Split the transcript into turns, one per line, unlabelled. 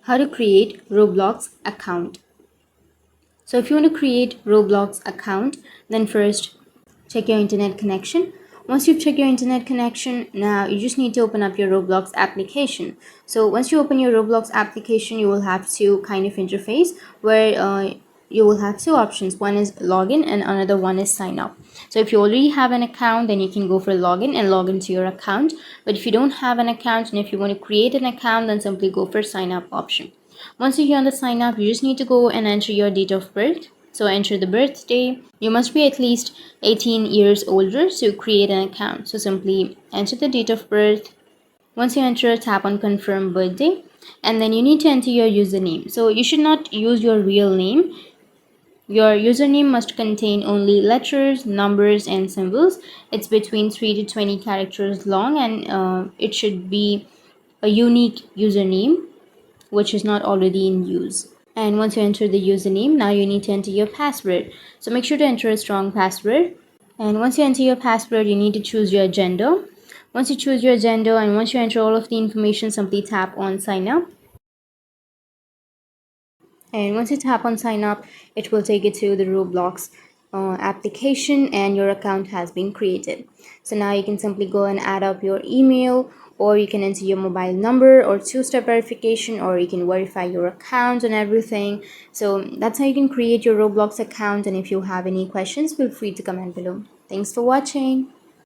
How to create Roblox account. So if you want to create Roblox account, then first check your internet connection. Once you've checked your internet connection, now you just need to open up your Roblox application. So once you open your Roblox application, you will have two kind of interface where you will have two options. One is login and another one is sign up. So if you already have an account, then you can go for login and log into your account. But if you don't have an account and if you want to create an account, then simply go for sign up option. Once you're on the sign up, you just need to go and enter your date of birth. So enter the birthday. You must be at least 18 years older to create an account. So simply enter the date of birth. Once you enter, tap on confirm birthday, and then you need to enter your username. So you should not use your real name. Your username must contain only letters, numbers, and symbols. It's between 3 to 20 characters long, and it should be a unique username which is not already in use. And once you enter the username, now you need to enter your password. So make sure to enter a strong password. And once you enter your password, you need to choose your gender. Once you choose your gender and once you enter all of the information, simply tap on sign up. And once you tap on sign up, it will take you to the Roblox application and your account has been created. So now you can simply go and add up your email, or you can enter your mobile number or two-step verification, or you can verify your account and everything. So that's how you can create your Roblox account. And if you have any questions, feel free to comment below. Thanks for watching.